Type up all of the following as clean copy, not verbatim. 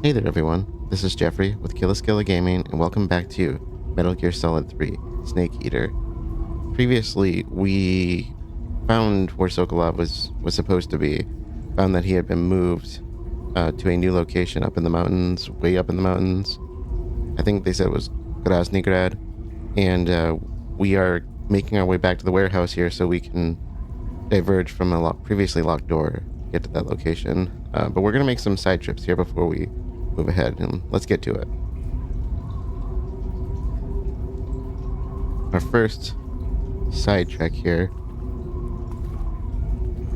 Hey there everyone, this is Jeffrey with Killaskila Gaming and welcome back to Metal Gear Solid 3 Snake Eater. Previously, we found where Sokolov was supposed to be, found that he had been moved to a new location up in the mountains, way up in the mountains. I think they said it was Krasnygrad, and we are making our way back to the warehouse here so we can diverge from a previously locked door to get to that location. But we're going to make some side trips here before we move ahead, and let's get to it. Our first side trek here,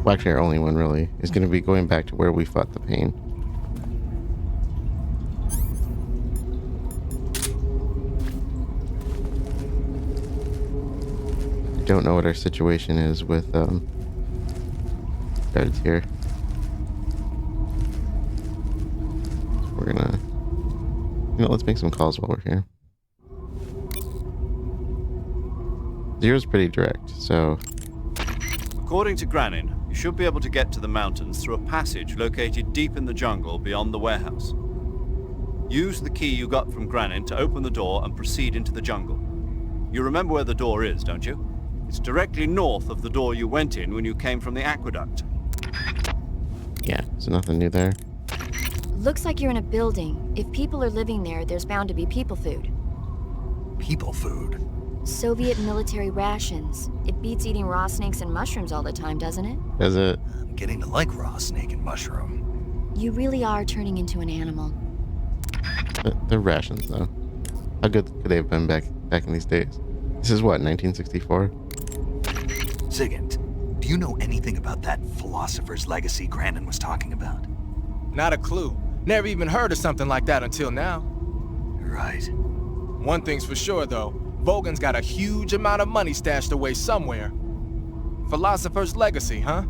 well, actually our only one really, is going to be going back to where we fought the pain. I don't know what our situation is with guards here. We're gonna, let's make some calls while we're here. Zero's pretty direct, so... According to Granin, you should be able to get to the mountains through a passage located deep in the jungle beyond the warehouse. Use the key you got from Granin to open the door and proceed into the jungle. You remember where the door is, don't you? It's directly north of the door you went in when you came from the aqueduct. Yeah, so nothing new there. Looks like you're in a building. If people are living there, there's bound to be people food. People food? Soviet military rations. It beats eating raw snakes and mushrooms all the time, doesn't it? Does it? I'm getting to like raw snake and mushroom. You really are turning into an animal. They're rations, though. How good could they have been back in these days? This is what, 1964? Zigant, do you know anything about that philosopher's legacy Grandin was talking about? Not a clue. Never even heard of something like that until now. Right. One thing's for sure, though. Vogan's got a huge amount of money stashed away somewhere. Philosopher's legacy, huh?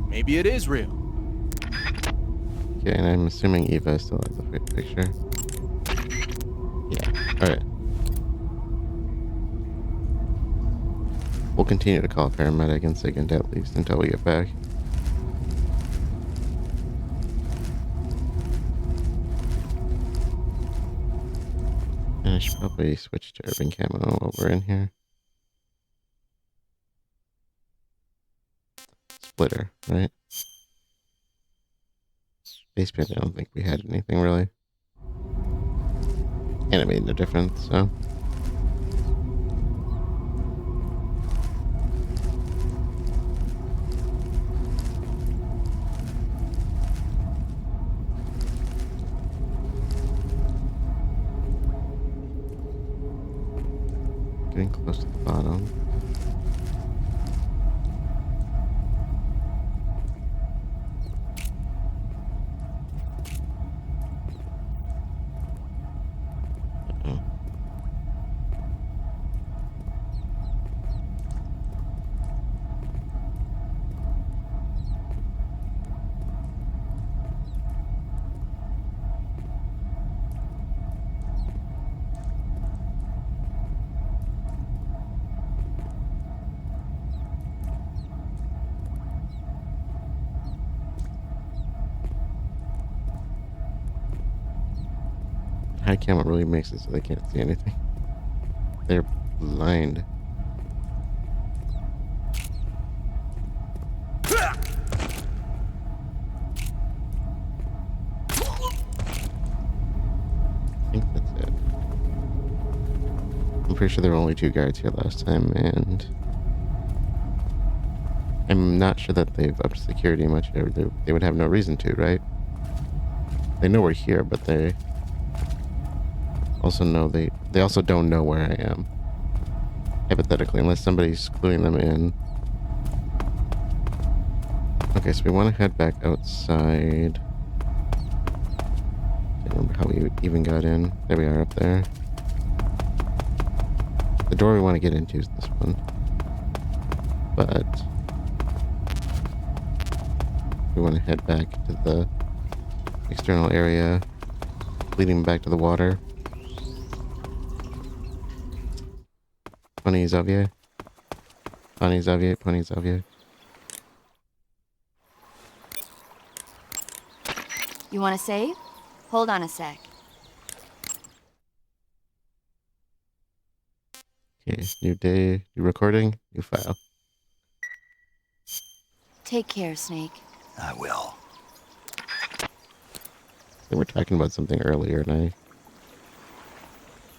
Maybe it is real. Okay, and I'm assuming Eva still has the picture. Yeah, alright. We'll continue to call paramedic and Zigant at least until we get back. And I should probably switch to urban camo while we're in here. Splitter, right? Base paint, I don't think we had anything really. And it made no difference, so. Getting close to the bottom. Uh-oh. High camera really makes it so they can't see anything. They're blind. I think that's it. I'm pretty sure there were only 2 guards here last time, and I'm not sure that they've upped security much. Or they would have no reason to, right? They know we're here, but they also know they also don't know where I am. Hypothetically, unless somebody's cluing them in. Okay, so we want to head back outside. Can't remember how we even got in. There we are up there. The door we want to get into is this one. But we want to head back to the external area leading back to the water. Ponizovje. Ponizovje. You want to save? Hold on a sec. Okay, new day, new recording, new file. Take care, Snake. I will. They were talking about something earlier, and I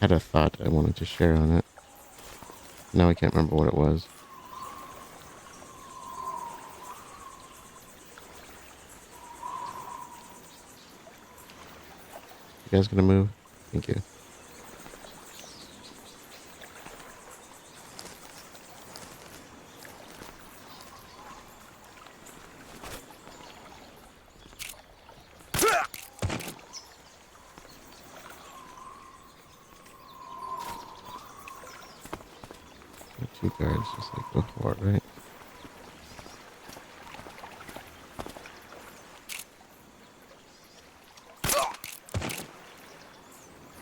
had a thought I wanted to share on it. Now I can't remember what it was. You guys gonna move? Thank you. Two guards, just like before, right?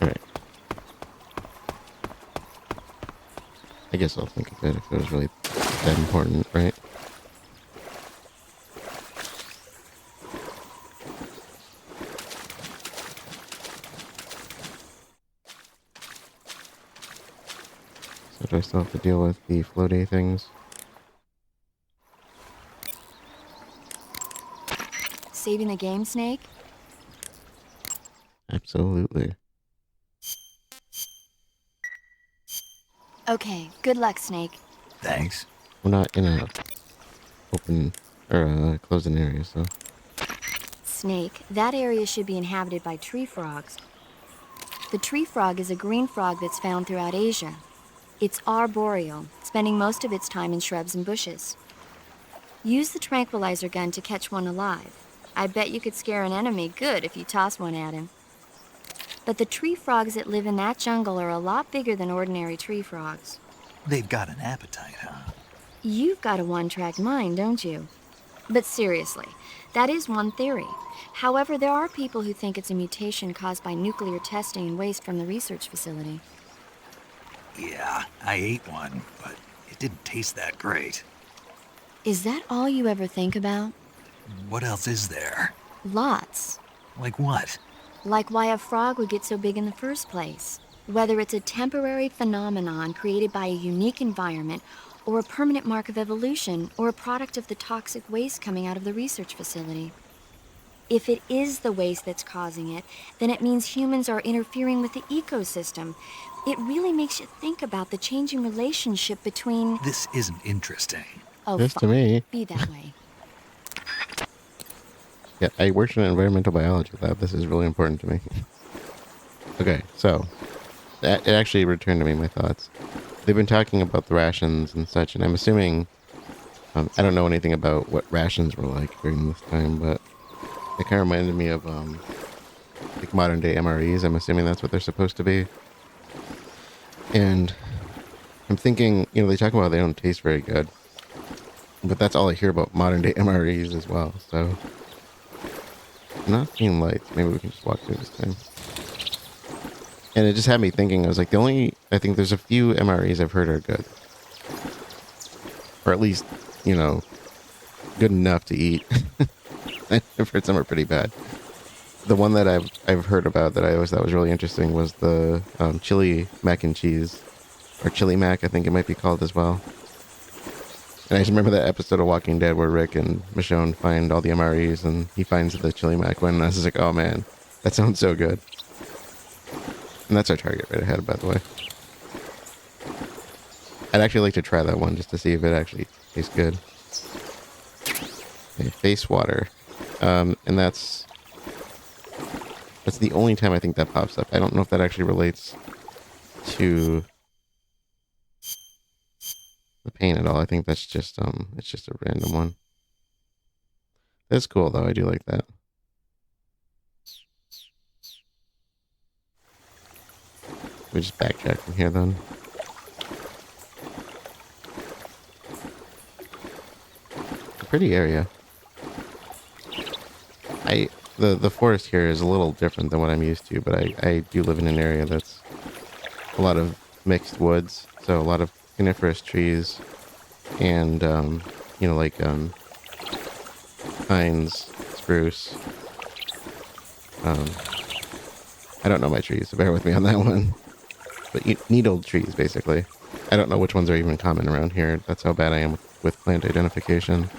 Alright. I guess I'll think of it if it was really that important, right? So do I still have to deal with the floaty things? Saving the game, Snake? Absolutely. Okay, good luck, Snake. Thanks. We're not in a open or a closed-in area, so Snake, that area should be inhabited by tree frogs. The tree frog is a green frog that's found throughout Asia. It's arboreal, spending most of its time in shrubs and bushes. Use the tranquilizer gun to catch one alive. I bet you could scare an enemy good if you toss one at him. But the tree frogs that live in that jungle are a lot bigger than ordinary tree frogs. They've got an appetite, huh? You've got a one-track mind, don't you? But seriously, that is one theory. However, there are people who think it's a mutation caused by nuclear testing and waste from the research facility. Yeah, I ate one, but it didn't taste that great. Is that all you ever think about? What else is there? Lots. Like what? Like why a frog would get so big in the first place. Whether it's a temporary phenomenon created by a unique environment, or a permanent mark of evolution, or a product of the toxic waste coming out of the research facility. If it is the waste that's causing it, then it means humans are interfering with the ecosystem. It really makes you think about the changing relationship between... This isn't interesting. Oh, this to fine. me. Be that way. Yeah, I worked in an environmental biology lab. This is really important to me. Okay, so it actually returned to me my thoughts. They've been talking about the rations and such, and I'm assuming I don't know anything about what rations were like during this time, but it kind of reminded me of like modern day MREs. I'm assuming that's what they're supposed to be. And I'm thinking, you know, they talk about they don't taste very good, but that's all I hear about modern day MREs as well. So I'm not seeing lights. Maybe we can just walk through this time. And it just had me thinking, I was like, I think there's a few MREs I've heard are good. Or at least, you know, good enough to eat. I've heard some are pretty bad. The one that I've heard about that I always thought was really interesting was the chili mac and cheese. Or chili mac, I think it might be called as well. And I just remember that episode of Walking Dead where Rick and Michonne find all the MREs and he finds the chili mac one, and I was just like, oh man, that sounds so good. And that's our target right ahead, by the way. I'd actually like to try that one just to see if it actually tastes good. Okay, face water. And that's the only time I think that pops up. I don't know if that actually relates to the paint at all. I think that's just it's just a random one. That's cool though. I do like that. We just backtrack from here then. A pretty area. The forest here is a little different than what I'm used to, but I do live in an area that's a lot of mixed woods, so a lot of coniferous trees and you know, like pines, spruce, I don't know my trees, so bear with me on that one. But needled trees, basically. I don't know which ones are even common around here. That's how bad I am with plant identification.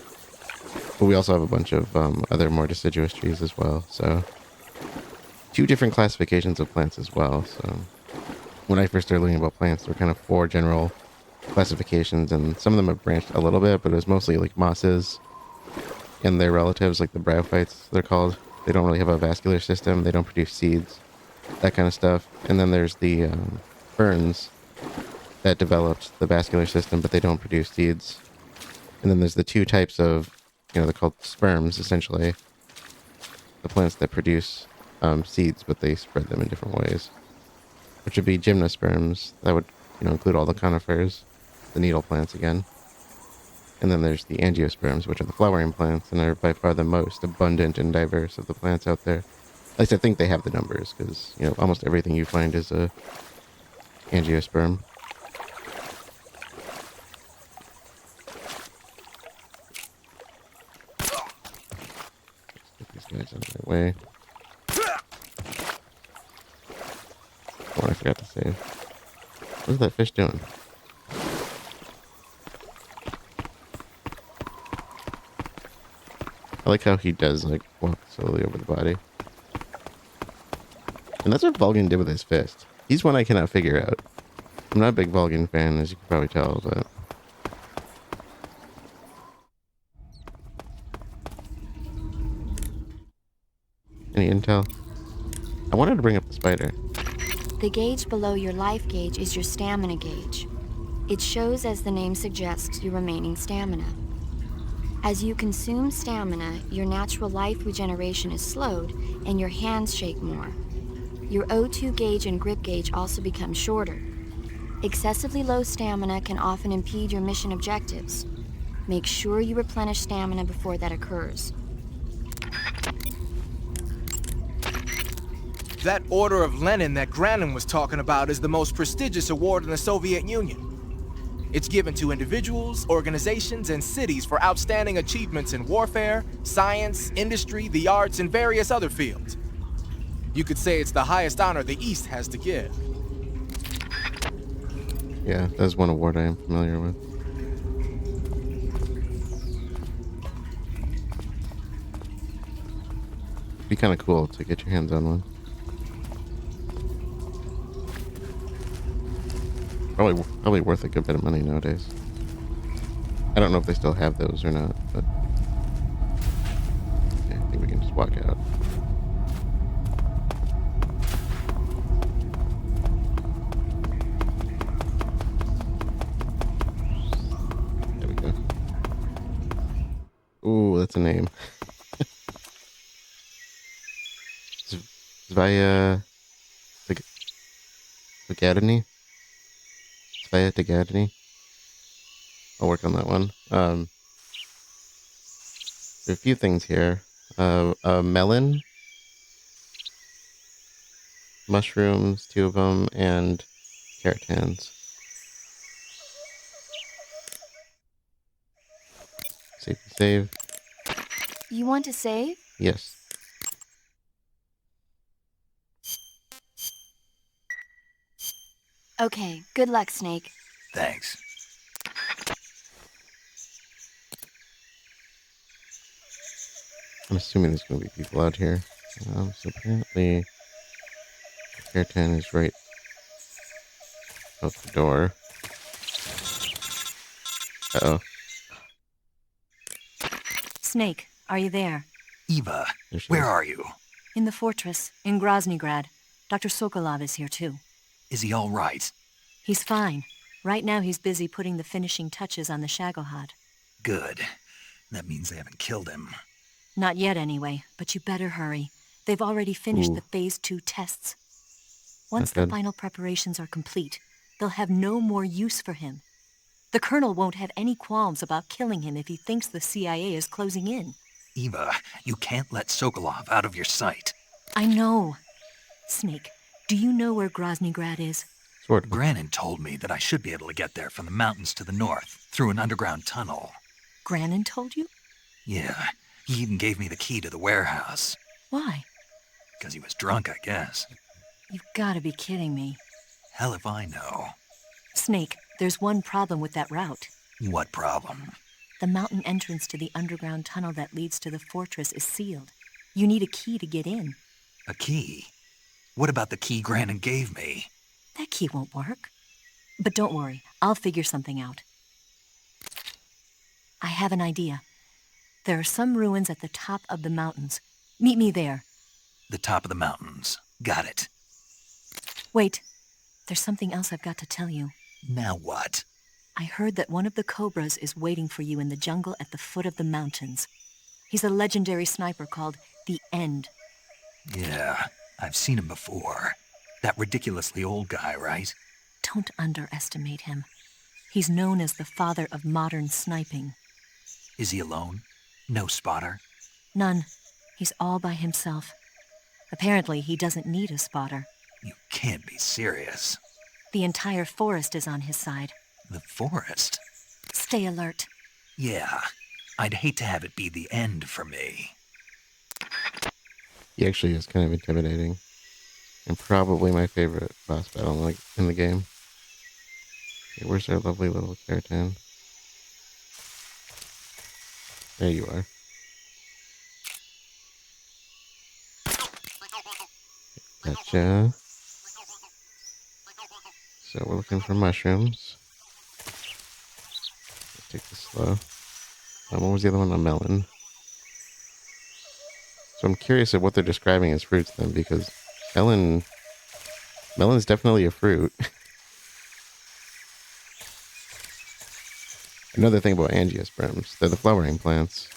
But we also have a bunch of other more deciduous trees as well. So 2 different classifications of plants as well. So when I first started learning about plants, there were kind of 4 general classifications, and some of them have branched a little bit, but it was mostly like mosses and their relatives, like the bryophytes, they're called. They don't really have a vascular system. They don't produce seeds, that kind of stuff. And then there's the ferns that developed the vascular system, but they don't produce seeds. And then there's the 2 types of, they're called sperms, essentially. The plants that produce seeds, but they spread them in different ways. Which would be gymnosperms. That would, include all the conifers, the needle plants again. And then there's the angiosperms, which are the flowering plants, and are by far the most abundant and diverse of the plants out there. At least I think they have the numbers, because, almost everything you find is a angiosperm. Let's get these guys out of my way. Oh, I forgot to save. What is that fish doing? I like how he does, walk slowly over the body. And that's what Vulcan did with his fist. He's one I cannot figure out. I'm not a big Vulcan fan, as you can probably tell, but... Any intel? I wanted to bring up the spider. The gauge below your life gauge is your stamina gauge. It shows, as the name suggests, your remaining stamina. As you consume stamina, your natural life regeneration is slowed, and your hands shake more. Your O2 gauge and grip gauge also become shorter. Excessively low stamina can often impede your mission objectives. Make sure you replenish stamina before that occurs. That Order of Lenin that Granin was talking about is the most prestigious award in the Soviet Union. It's given to individuals, organizations, and cities for outstanding achievements in warfare, science, industry, the arts, and various other fields. You could say it's the highest honor the East has to give. Yeah, that's one award I am familiar with. It'd be kind of cool to get your hands on one. Probably worth a good bit of money nowadays. I don't know if they still have those or not, but okay, I think we can just walk out. There we go. Ooh, that's a name. Svyatogernyj? Svyatogernyj. I'll work on that one. There are a few things here. A melon, mushrooms, 2 of them, and caratans. Save. You want to save? Yes. Okay, good luck, Snake. Thanks. I'm assuming there's going to be people out here. So apparently, Caratan is right out the door. Uh-oh. Snake, are you there? Eva, There she where is. are you? In the fortress, in Groznygrad. Dr. Sokolov is here too. Is he all right? He's fine. Right now he's busy putting the finishing touches on the Shagohod. Good. That means they haven't killed him. Not yet anyway, but you better hurry. They've already finished Ooh. the Phase 2 tests. Once Not the good. final preparations are complete, they'll have no more use for him. The Colonel won't have any qualms about killing him if he thinks the CIA is closing in. Eva, you can't let Sokolov out of your sight. I know. Snake, do you know where Groznygrad is? Sort of. Granin told me that I should be able to get there from the mountains to the north, through an underground tunnel. Granin told you? Yeah, he even gave me the key to the warehouse. Why? Because he was drunk, I guess. You've got to be kidding me. Hell if I know. Snake, there's one problem with that route. What problem? The mountain entrance to the underground tunnel that leads to the fortress is sealed. You need a key to get in. A key? What about the key Grannon gave me? That key won't work. But don't worry, I'll figure something out. I have an idea. There are some ruins at the top of the mountains. Meet me there. The top of the mountains. Got it. Wait, there's something else I've got to tell you. Now what? I heard that one of the Cobras is waiting for you in the jungle at the foot of the mountains. He's a legendary sniper called the End. Yeah, I've seen him before. That ridiculously old guy, right? Don't underestimate him. He's known as the father of modern sniping. Is he alone? No spotter? None. He's all by himself. Apparently, he doesn't need a spotter. You can't be serious. The entire forest is on his side. The forest? Stay alert. Yeah, I'd hate to have it be the end for me. He actually is kind of intimidating. And probably my favorite boss battle in the game. Okay, where's our lovely little Keratin? There you are. Gotcha. So we're looking for mushrooms. Let's take this slow. What was the other one? A melon. So I'm curious of what they're describing as fruits then, because melon's definitely a fruit. Another thing about angiosperms, they're the flowering plants.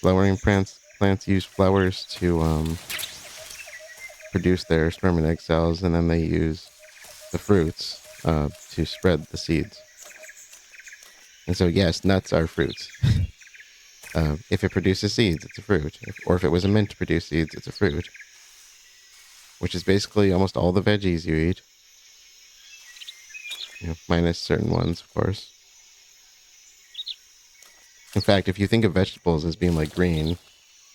Flowering plants use flowers to produce their sperm and egg cells, and then they use the fruits to spread the seeds. And so, yes, nuts are fruits. If it produces seeds, it's a fruit. Or if it was meant to produce seeds, it's a fruit. Which is basically almost all the veggies you eat. Minus certain ones, of course. In fact, if you think of vegetables as being like green,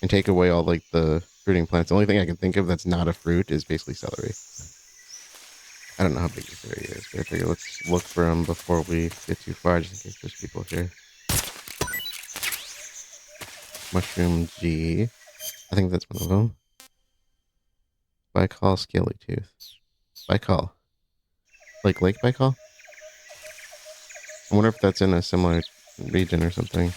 and take away all like the fruiting plants, the only thing I can think of that's not a fruit is basically celery. I don't know how big this area is, but I figure let's look for them before we get too far, just in case there's people here. Mushroom G. I think that's one of them. Baikal Scaly Tooth. Baikal. Like Lake Baikal? I wonder if that's in a similar region or something.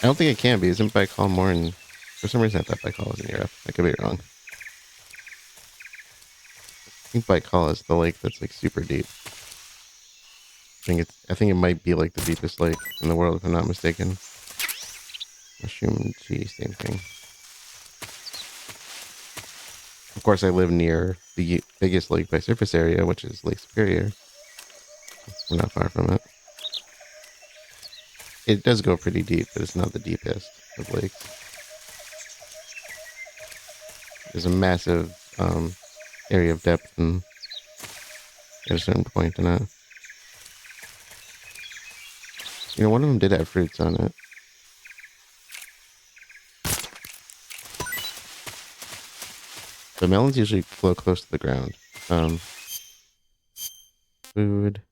I don't think it can be. Isn't Baikal more in... For some reason I thought Baikal was in Europe. I could be wrong. I think Baikal is the lake that's like super deep. I think it might be like the deepest lake in the world, if I'm not mistaken. Mushroom G, same thing. Of course, I live near the biggest lake by surface area, which is Lake Superior. We're not far from it. It does go pretty deep, but it's not the deepest of lakes. There's a massive area of depth and at a certain point in it. One of them did have fruits on it. But melons usually flow close to the ground. Food.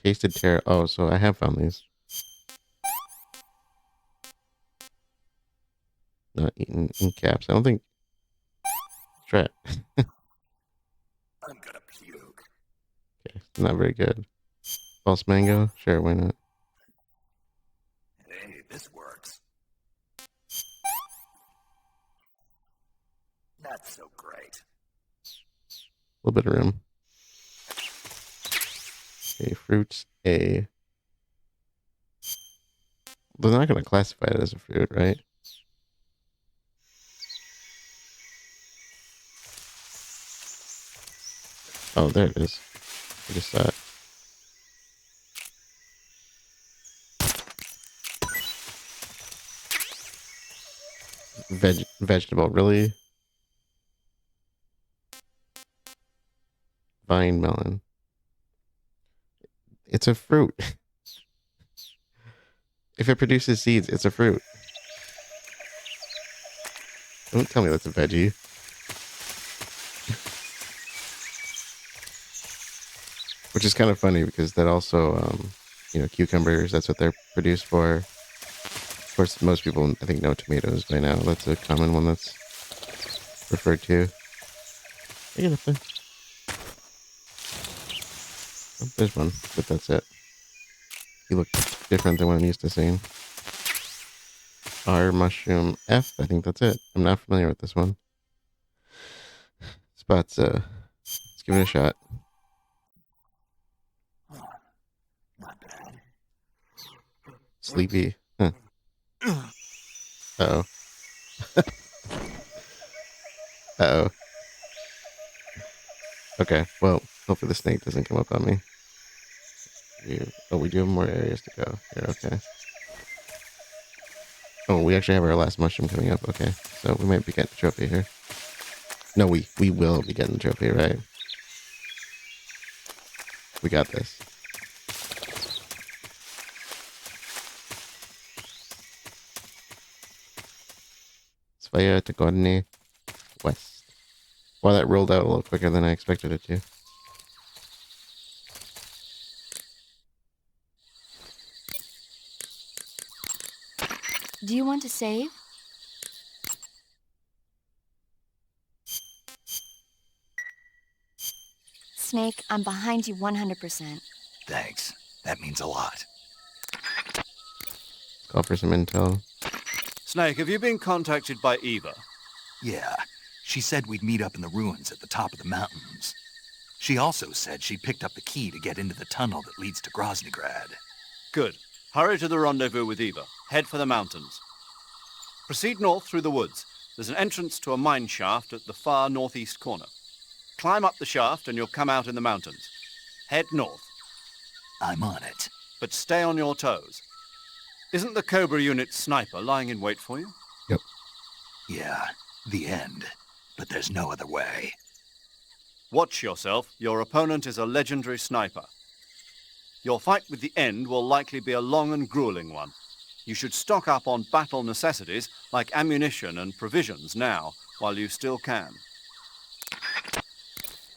Tasted terror. Oh, so I have found these. Not eaten in caps. I don't think. Try it. I'm gonna puke. Okay, not very good. False mango? Sure, why not? Hey, this works. Not so great. A little bit of room. Okay, fruits A. They're not going to classify it as a fruit, right? Oh, there it is. I just saw it. Vegetable, really? Vine melon. It's a fruit. If it produces seeds, it's a fruit. Don't tell me that's a veggie. Which is kind of funny because that also, cucumbers, that's what they're produced for. Of course, most people, I think, know tomatoes by now. That's a common one that's referred to. I get up there. Oh, there's one, but that's it. He looked different than what I'm used to seeing. R mushroom F, I think that's it. I'm not familiar with this one. Spots, let's give it a shot. Sleepy. Huh. Uh-oh. Uh-oh. Okay, well, hopefully the snake doesn't come up on me. We do have more areas to go here, okay. Oh, we actually have our last mushroom coming up, okay. So we might be getting a trophy here. No, we will be getting a trophy, right? We got this. Svyatogernyj West. Wow, that rolled out a little quicker than I expected it to. Do you want to save? Snake, I'm behind you 100%. Thanks. That means a lot. Let's call for some intel. Snake, have you been contacted by Eva? Yeah, she said we'd meet up in the ruins at the top of the mountains. She also said she picked up the key to get into the tunnel that leads to Groznygrad. Good. Hurry to the rendezvous with Eva. Head for the mountains. Proceed north through the woods. There's an entrance to a mine shaft at the far northeast corner. Climb up the shaft and you'll come out in the mountains. Head north. I'm on it. But stay on your toes. Isn't the Cobra unit sniper lying in wait for you? Yep. Yeah, the end. But there's no other way. Watch yourself. Your opponent is a legendary sniper. Your fight with the end will likely be a long and grueling one. You should stock up on battle necessities like ammunition and provisions now, while you still can.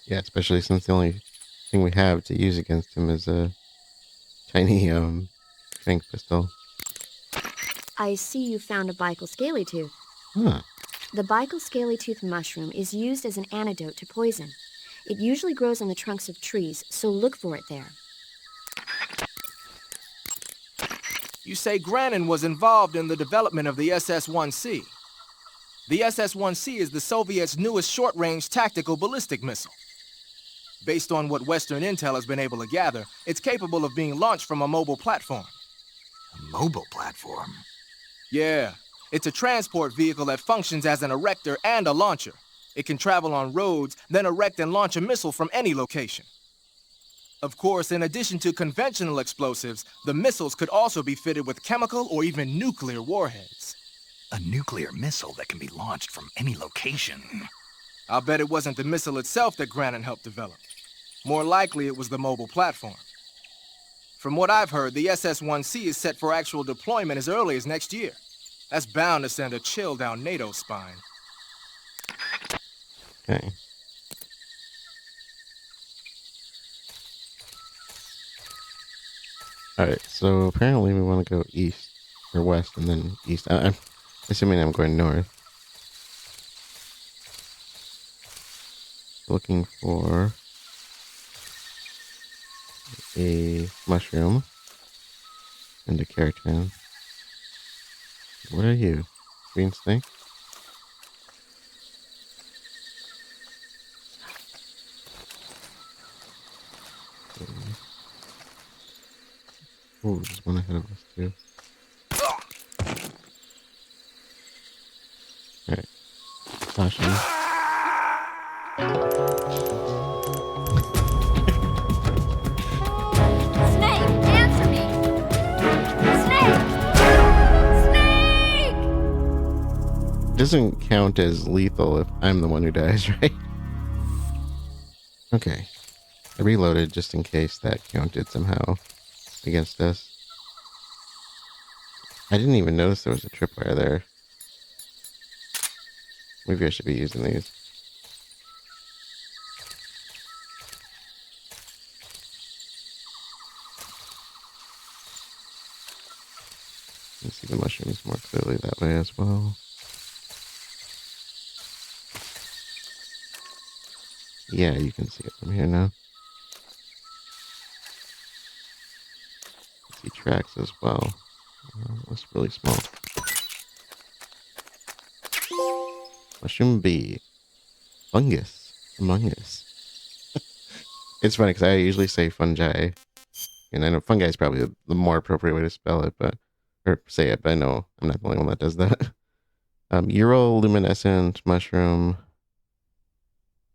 Yeah, especially since the only thing we have to use against him is a tiny, trank pistol. I see you found a bical scaly tooth. Huh. The bical scaly tooth mushroom is used as an antidote to poison. It usually grows on the trunks of trees, so look for it there. You say Granin was involved in the development of the SS-1C. The SS-1C is the Soviets' newest short-range tactical ballistic missile. Based on what Western intel has been able to gather, it's capable of being launched from a mobile platform. A mobile platform? Yeah, it's a transport vehicle that functions as an erector and a launcher. It can travel on roads, then erect and launch a missile from any location. Of course, in addition to conventional explosives, the missiles could also be fitted with chemical or even nuclear warheads. A nuclear missile that can be launched from any location. I'll bet it wasn't the missile itself that Granin helped develop. More likely, it was the mobile platform. From what I've heard, the SS-1C is set for actual deployment as early as next year. That's bound to send a chill down NATO's spine. Okay. Alright, so apparently we want to go east, or west, and then east. I'm assuming I'm going north. Looking for a mushroom and a keratin. What are you? Green snake? Oh, there's one ahead of us too. Alright. Caution. Snake, answer me! Snake! Snake! It doesn't count as lethal if I'm the one who dies, right? Okay. I reloaded just in case that counted somehow against us. I didn't even notice there was a tripwire there. Maybe I should be using these. You can see the mushrooms more clearly that way as well. Yeah, you can see it from here now. See tracks as well. That's really small. Mushroom B. Fungus. Among Us. It's funny because I usually say fungi. And I know fungi is probably the more appropriate way to spell it, or say it, but I know I'm not the only one that does that. Uroluminescent mushroom.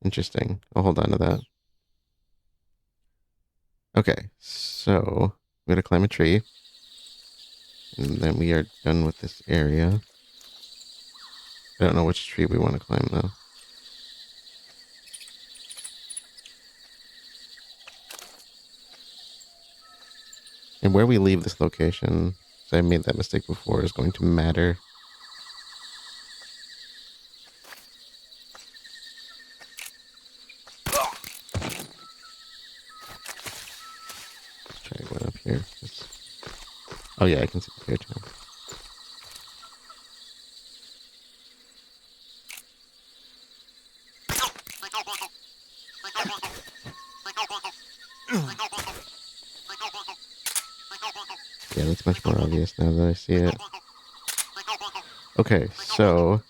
Interesting. I'll hold on to that. Okay, so we gotta climb a tree. And then we are done with this area. I don't know which tree we want to climb though. And where we leave this location, so I made that mistake before, is going to matter. Let's try going up here. Oh yeah, I can see it here too. Yeah, that's much more obvious now that I see it. Okay, so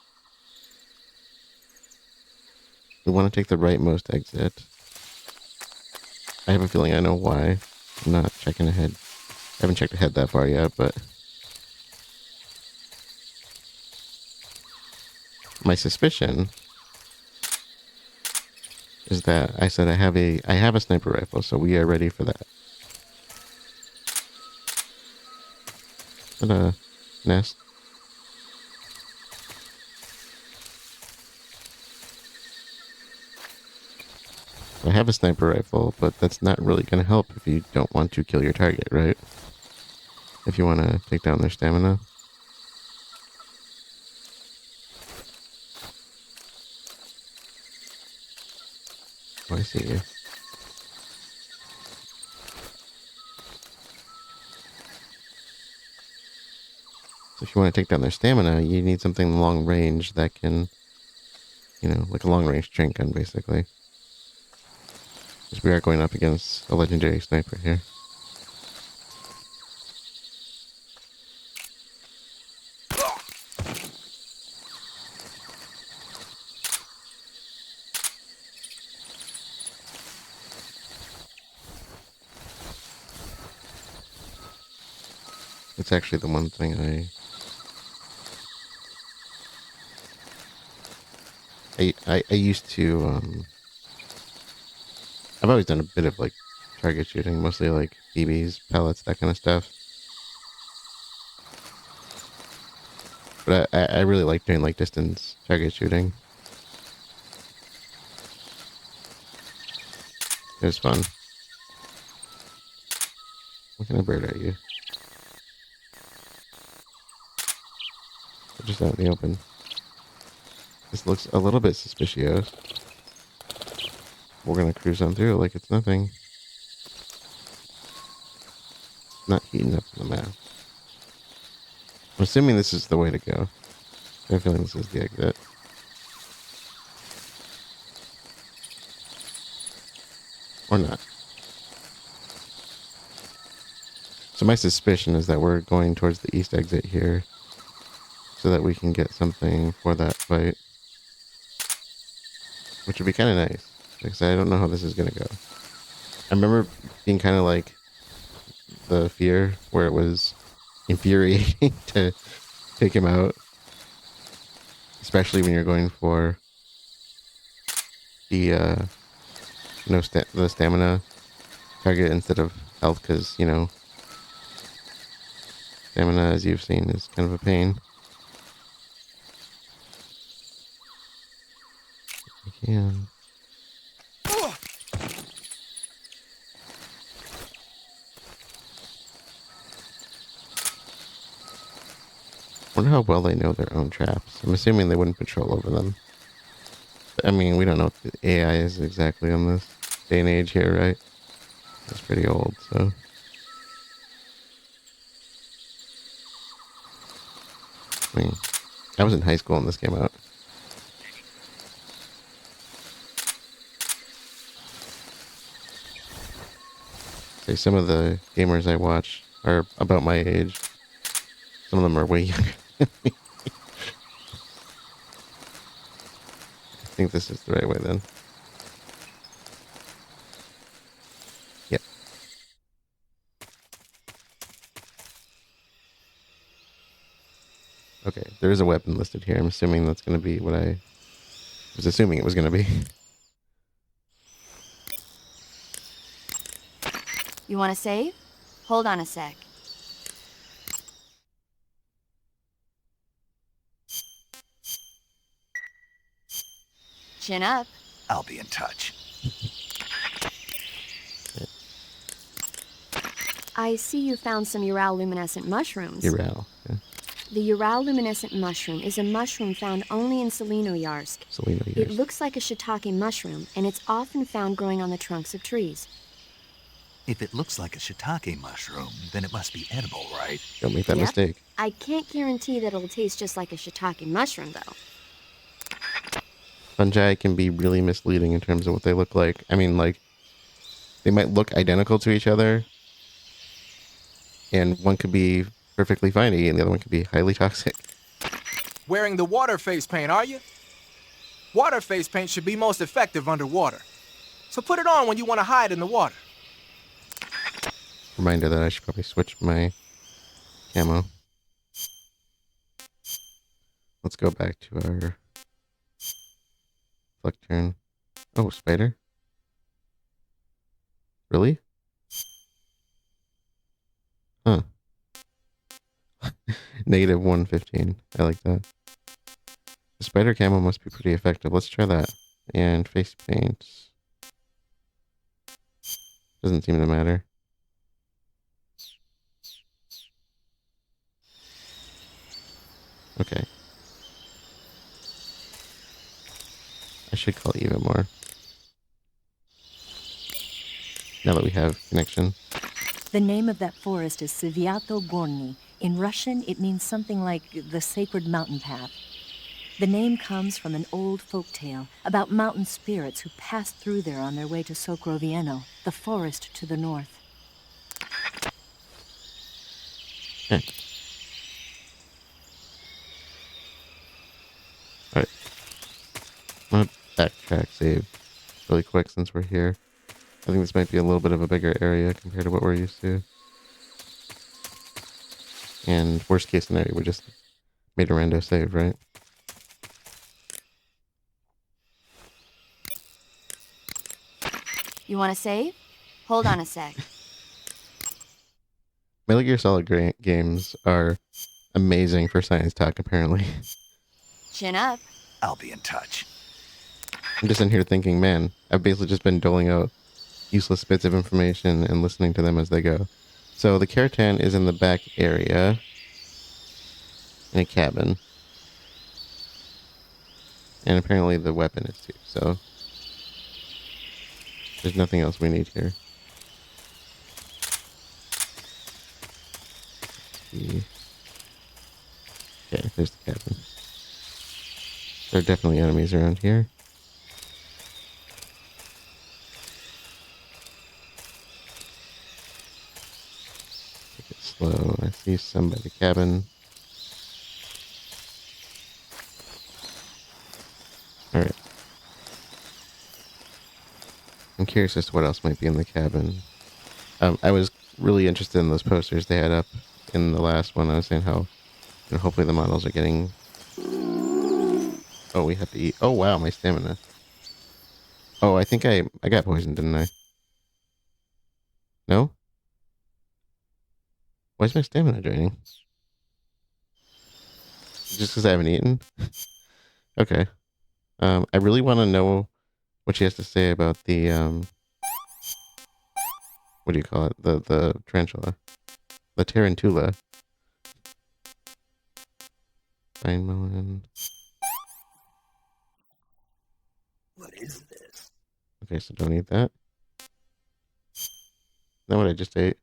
we want to take the rightmost exit. I have a feeling I know why. I'm not checking ahead. I haven't checked ahead that far yet, but my suspicion is that I said I have a sniper rifle, so we are ready for that. Is that a nest? I have a sniper rifle, but that's not really going to help if you don't want to kill your target, right? If you want to take down their stamina. Oh, I see you. So if you want to take down their stamina, you need something long range that can, like a long range trank gun, basically. Because we are going up against a legendary sniper here. It's actually the one thing I used to, I've always done a bit of like target shooting, mostly like BBs, pellets, that kind of stuff. But I really like doing like distance target shooting. It was fun. What kind of bird are you? We're just out in the open. This looks a little bit suspicious. We're gonna cruise on through like it's nothing. Not heating up the map. I'm assuming this is the way to go. I have a feeling this is the exit. Or not. So my suspicion is that we're going towards the east exit here, so that we can get something for that fight. Which would be kind of nice, because I don't know how this is going to go. I remember being kind of like the fear where it was infuriating to take him out, especially when you're going for the the stamina target instead of health, because stamina, as you've seen, is kind of a pain. Yeah. Wonder how well they know their own traps. I'm assuming they wouldn't patrol over them. I mean, we don't know what the AI is exactly on this day and age here, right? It's pretty old, so. I mean, I was in high school when this came out. Say some of the gamers I watch are about my age. Some of them are way younger than me. I think this is the right way then. Yep. Okay, there is a weapon listed here. I'm assuming that's going to be what I was assuming it was going to be. You want to save? Hold on a sec. Chin up. I'll be in touch. I see you found some Ural-luminescent mushrooms. Ural. Yeah. The Ural-luminescent mushroom is a mushroom found only in Selenoyarsk. Selenoyarsk. It looks like a shiitake mushroom, and it's often found growing on the trunks of trees. If it looks like a shiitake mushroom, then it must be edible, right? Don't make that Yep. mistake. I can't guarantee that it'll taste just like a shiitake mushroom, though. Fungi can be really misleading in terms of what they look like. I mean, like, they might look identical to each other, and one could be perfectly fine to eat, and the other one could be highly toxic. Wearing the water face paint, are you? Water face paint should be most effective underwater. So put it on when you want to hide in the water. Reminder that I should probably switch my camo. Let's go back to our lectern. Oh, spider? Really? Huh. Negative 115. I like that. The spider camo must be pretty effective. Let's try that. And face paint. Doesn't seem to matter. Okay. I should call even more. Now that we have connection. The name of that forest is Svyatogernyj. In Russian, it means something like the sacred mountain path. The name comes from an old folk tale about mountain spirits who passed through there on their way to Sokrovieno, the forest to the north. Okay. Alright. I'm gonna backtrack save really quick since we're here. I think this might be a little bit of a bigger area compared to what we're used to. And worst case scenario, we just made a rando save, right? You want to save? Hold on a sec. Metal Gear Solid games are amazing for science talk, apparently. Chin up. I'll be in touch. I'm just in here thinking, man, I've basically just been doling out useless bits of information and listening to them as they go. So the Keratan is in the back area in a cabin. And apparently the weapon is too, so there's nothing else we need here. Okay, there's the cabin. There are definitely enemies around here. Take it slow. I see some by the cabin. Alright. I'm curious as to what else might be in the cabin. I was really interested in those posters they had up in the last one. I was saying how, hopefully the models are getting... Oh, we have to eat. Oh, wow, my stamina. Oh, I think I got poisoned, didn't I? No? Why is my stamina draining? Just because I haven't eaten? Okay. I really want to know what she has to say about the, what do you call it? The tarantula. The tarantula. Fine melon. is this? Okay, so don't eat that. Not what I just ate.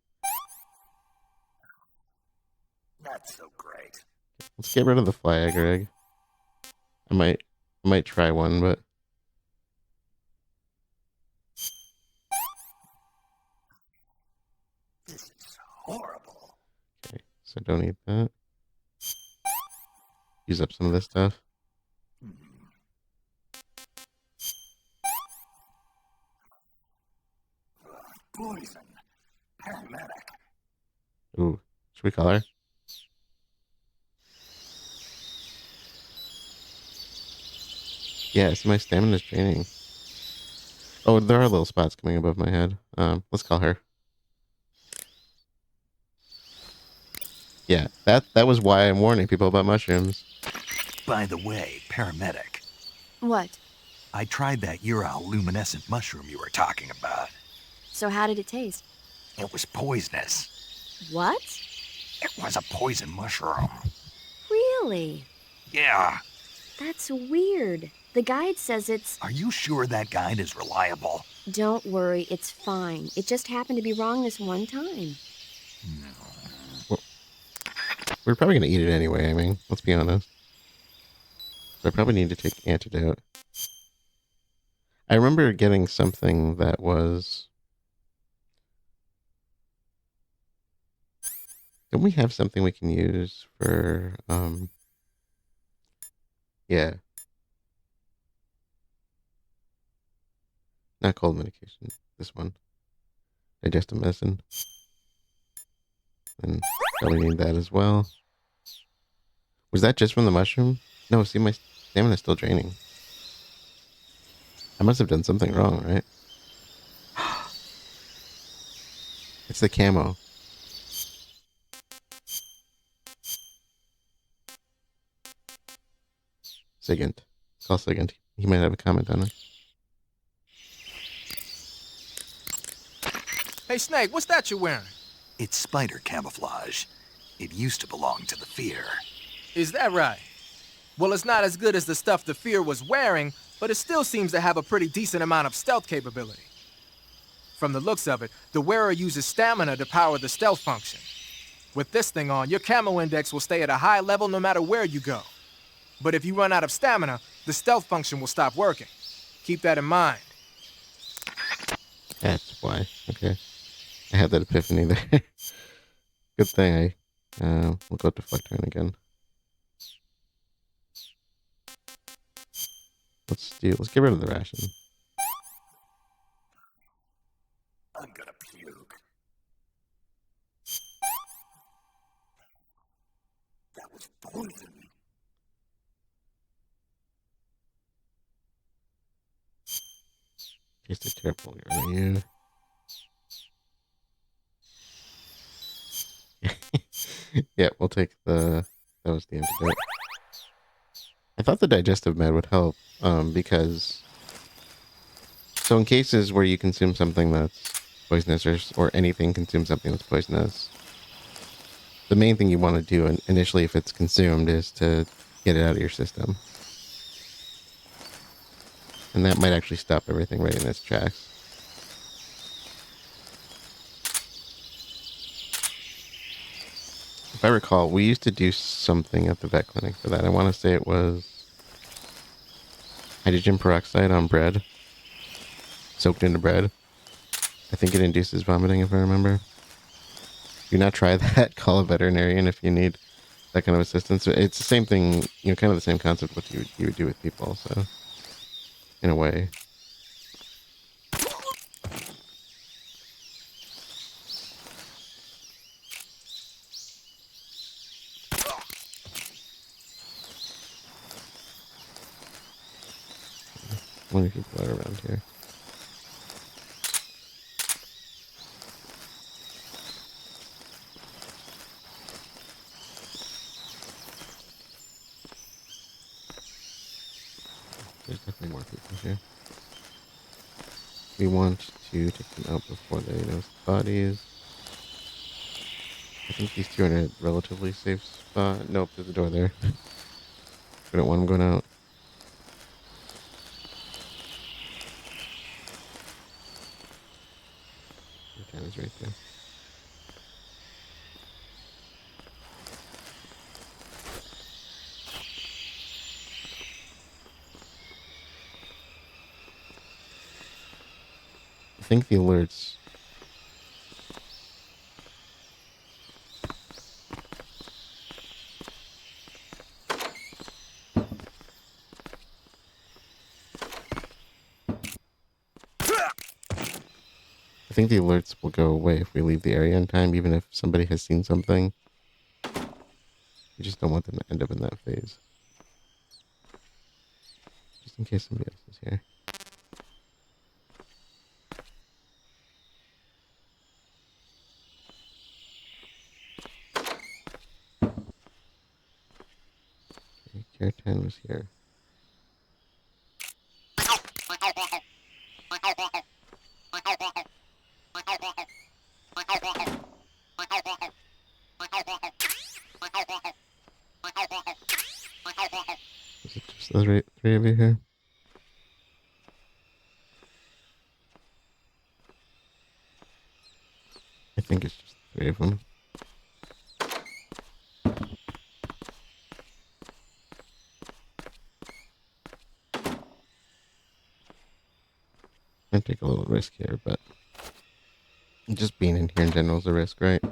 Not so great. Let's get rid of the fly agar egg. I might try one, but This is horrible. okay. So don't eat that. Use up some of this stuff. Poison. Paramedic. Ooh, should we call her? Yeah, so my stamina's draining. Oh, there are little spots coming above my head. Let's call her. Yeah, that was why I'm warning people about mushrooms. By the way, paramedic, What? I tried that Ural luminescent mushroom you were talking about. So how did it taste? It was poisonous. What? It was a poison mushroom. Really? Yeah. That's weird. The guide says it's... Are you sure that guide is reliable? Don't worry, it's fine. It just happened to be wrong this one time. We're probably gonna eat it anyway. I mean, let's be honest. So I probably need to take antidote. I remember getting something that was... Don't we have something we can use for, yeah. Not cold medication. This one. Digestive medicine. And probably need that as well. Was that just from the mushroom? No, see, my stamina's still draining. I must have done something wrong, right? It's the camo. Sigint. Call Sigint. He might have a comment on it. Hey, Snake, what's that you're wearing? It's spider camouflage. It used to belong to the Fear. Is that right? Well, it's not as good as the stuff the Fear was wearing, but it still seems to have a pretty decent amount of stealth capability. From the looks of it, the wearer uses stamina to power the stealth function. With this thing on, your camo index will stay at a high level no matter where you go. But if you run out of stamina, the stealth function will stop working. Keep that in mind. That's why. Okay. I had that epiphany there. Good thing we'll go deflect turn again. Let's get rid of the ration. I'm gonna puke. That was poison. Tasted terrible. Get rid of you. Yeah, we'll take that was the antidote. I thought the digestive med would help, because so in cases where you consume something that's poisonous or anything consumes something that's poisonous, the main thing you want to do initially if it's consumed is to get it out of your system. And that might actually stop everything right in its tracks. If I recall, we used to do something at the vet clinic for that. I want to say it was hydrogen peroxide on bread, soaked into bread. I think it induces vomiting, if I remember. Do not try that. Call a veterinarian if you need that kind of assistance. It's the same thing, kind of the same concept what you would do with people, so in a way. I wonder if people are around here. There's definitely more people here. We want to take them out before they notice the bodies. I think these two are in a relatively safe spot. Nope, there's a door there. We don't want them going out. I think the alerts... I think the alerts will go away if we leave the area in time, even if somebody has seen something. We just don't want them to end up in that phase. Just in case somebody else is here. Okay, Care 10 was here. Is it just the three of you here? I think it's just the three of them. I'm gonna take a little risk here, but just being in here in general is a risk, right?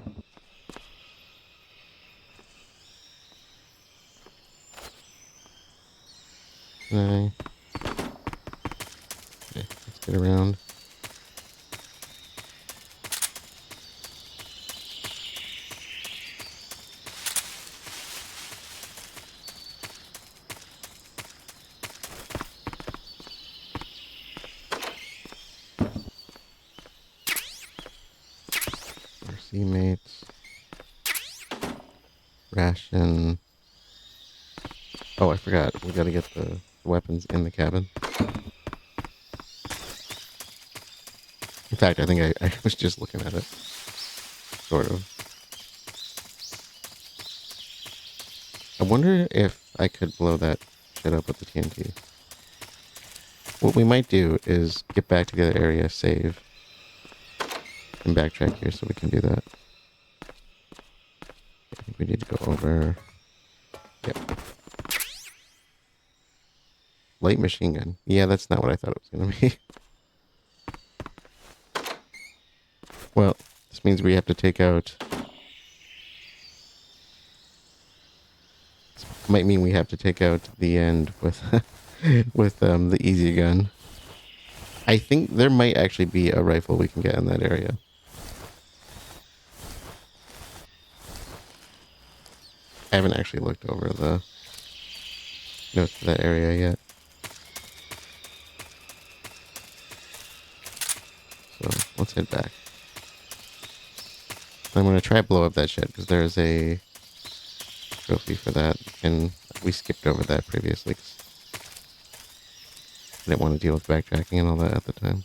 Okay, let's get around. Our teammates. Ration. Oh, I forgot. We gotta get the weapons in the cabin. In fact, I think I was just looking at it. Sort of. I wonder if I could blow that shit up with the TNT. What we might do is get back to the area, save, and backtrack here so we can do that. I think we need to go over... Yep. Light machine gun. Yeah, that's not what I thought it was going to be. Well, this means we have to take out... This might mean we have to take out the end with with the easy gun. I think there might actually be a rifle we can get in that area. I haven't actually looked over the notes for that area yet. So let's head back. I'm going to try to blow up that shed because there's a trophy for that, and we skipped over that previously because I didn't want to deal with backtracking and all that at the time.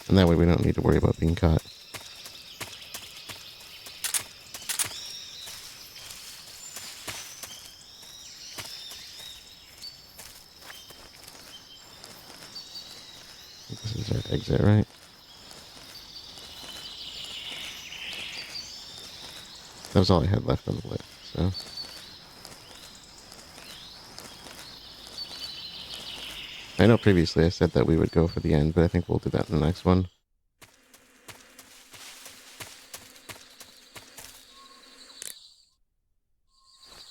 And that way we don't need to worry about being caught. This is our exit, right? That was all I had left on the list, so... I know previously I said that we would go for the end, but I think we'll do that in the next one.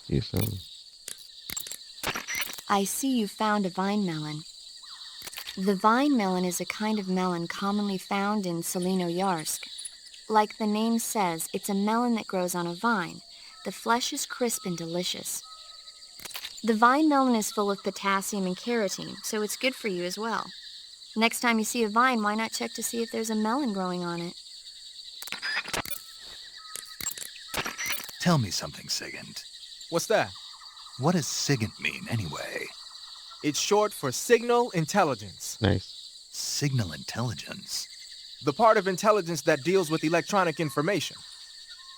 Use some. I see you found a vine melon. The vine melon is a kind of melon commonly found in Svyatogernyj. Like the name says, it's a melon that grows on a vine. The flesh is crisp and delicious. The vine melon is full of potassium and carotene, so it's good for you as well. Next time you see a vine, why not check to see if there's a melon growing on it? Tell me something, Sigint. What's that? What does Sigint mean, anyway? It's short for signal intelligence. Nice. Signal intelligence? The part of intelligence that deals with electronic information.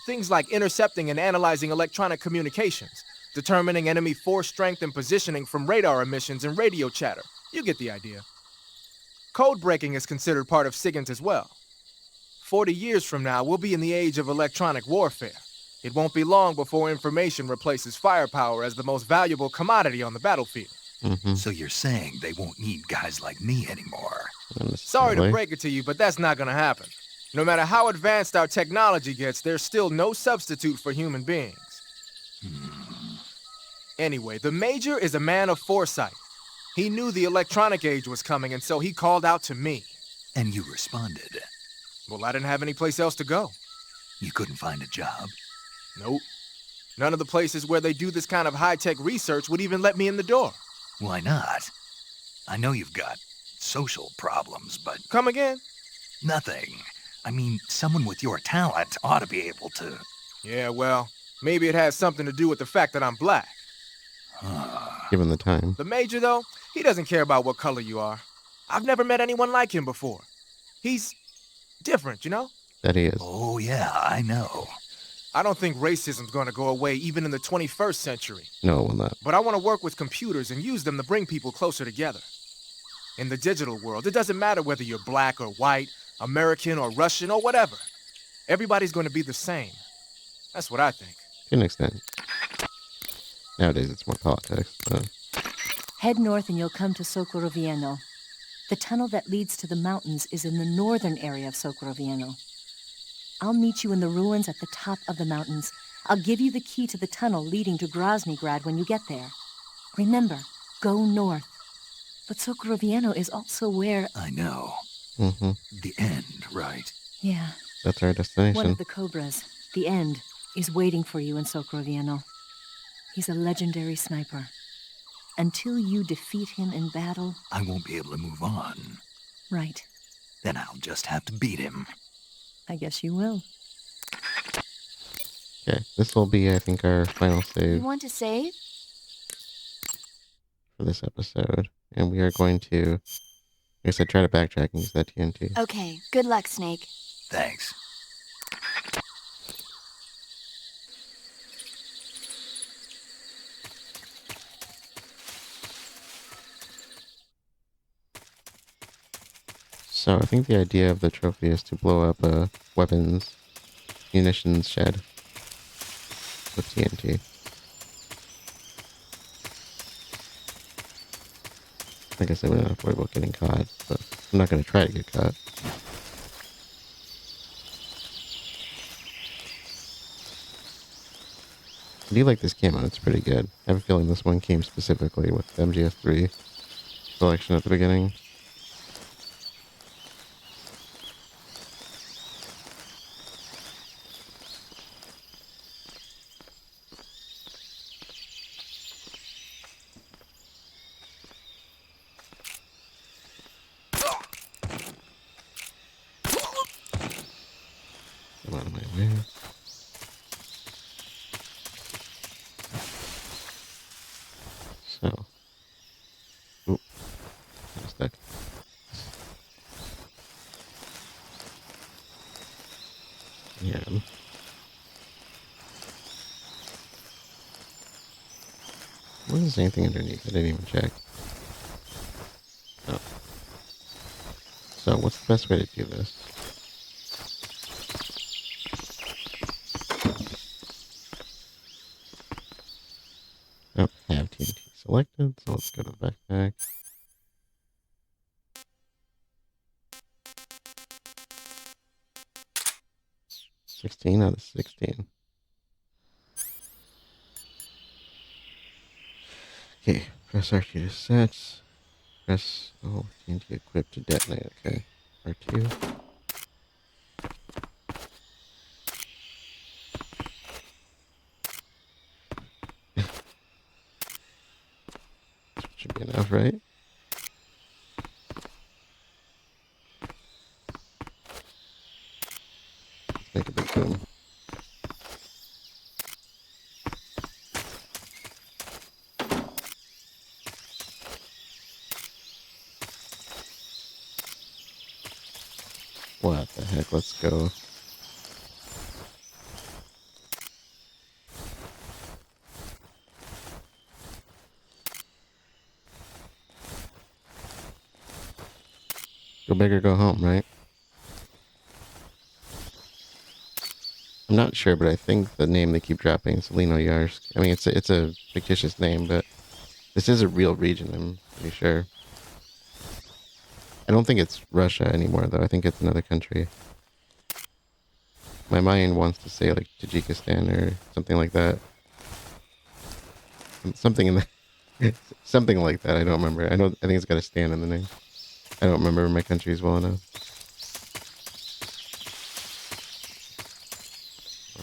Things like intercepting and analyzing electronic communications, determining enemy force strength and positioning from radar emissions and radio chatter. You get the idea. Code breaking is considered part of SIGINT as well. 40 years from now, we'll be in the age of electronic warfare. It won't be long before information replaces firepower as the most valuable commodity on the battlefield. Mm-hmm. So you're saying they won't need guys like me anymore? Sorry to necessarily. break it to you, but that's not gonna happen. No matter how advanced our technology gets, there's still no substitute for human beings. Anyway, the Major is a man of foresight. He knew the electronic age was coming, and so he called out to me. And you responded. Well, I didn't have any place else to go. You couldn't find a job? Nope. None of the places where they do this kind of high-tech research would even let me in the door. Why not? I know you've got social problems, but Come again? nothing. I mean, someone with your talent ought to be able to. Yeah, well, maybe it has something to do with the fact that I'm black. Given the time. The Major, though, he doesn't care about what color you are. I've never met anyone like him before. He's different, you know? That he is. Oh, yeah, I know. I don't think racism's gonna go away even in the 21st century. No, it will not. But I want to work with computers and use them to bring people closer together. In the digital world, it doesn't matter whether you're black or white, American or Russian or whatever. Everybody's going to be the same. That's what I think. To an extent. Nowadays, it's more politics. Head north and you'll come to Sokorovieno. The tunnel that leads to the mountains is in the northern area of Sokorovieno. I'll meet you in the ruins at the top of the mountains. I'll give you the key to the tunnel leading to Groznygrad when you get there. Remember, go north. But Sokorovieno is also where... I know. Mm-hmm. The end, right? Yeah, That's our one destination. of the Cobras, the end, is waiting for you in Sokorovieno. He's a legendary sniper. Until you defeat him in battle... I won't be able to move on. Right, Then I'll just have to beat him. I guess you will. Okay, this will be, I think, our final You save want to save? for this episode. And we are going to, I guess I try to backtrack and use that TNT. Okay, good luck, Snake. Thanks. So I think the idea of the trophy is to blow up a weapons, munitions shed with TNT. I guess I wouldn't have to worry about getting caught, but I'm not going to try to get caught. I do like this camo, it's pretty good. I have a feeling this one came specifically with the MGS3 selection at the beginning. Come out of my way. So. Oop. I'm stuck. Yeah. Wasn't anything underneath. I didn't even check. Oh. So, what's the best way to do this? Oh, have TNT selected, so let's go to the backpack. $16 out of 16. Okay, press R2 to set. Press, oh, TNT equipped to detonate, okay. R2. Should be enough, right? Let's make a big boom. What the heck? Let's go. Go big or go home, right? I'm not sure, but I think the name they keep dropping is Linoyarsk. I mean, it's a fictitious name, but this is a real region, I'm pretty sure. I don't think it's Russia anymore, though. I think it's another country. My mind wants to say, like, Tajikistan or something like that. Something in the... something like that. I don't remember. I think it's got a Stan in the name. I don't remember my countries well enough.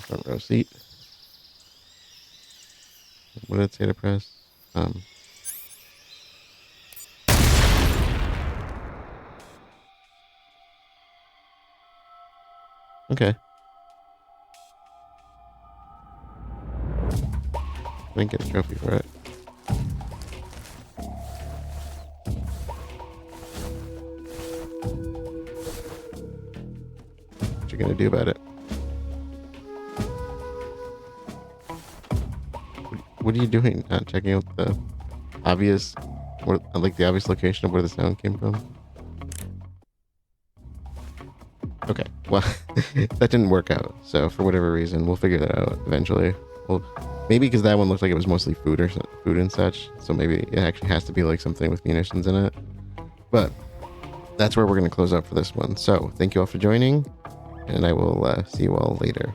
Front row seat. What did it say to press? Okay. I didn't get a trophy for it. What you gonna do about it? What are you doing? Not checking out the obvious, or like the obvious location of where the sound came from? Okay, well, that didn't work out. So for whatever reason, we'll figure that out eventually. Well, maybe because that one looked like it was mostly food and such. So maybe it actually has to be like something with munitions in it. But that's where we're going to close up for this one. So thank you all for joining, and I will see you all later.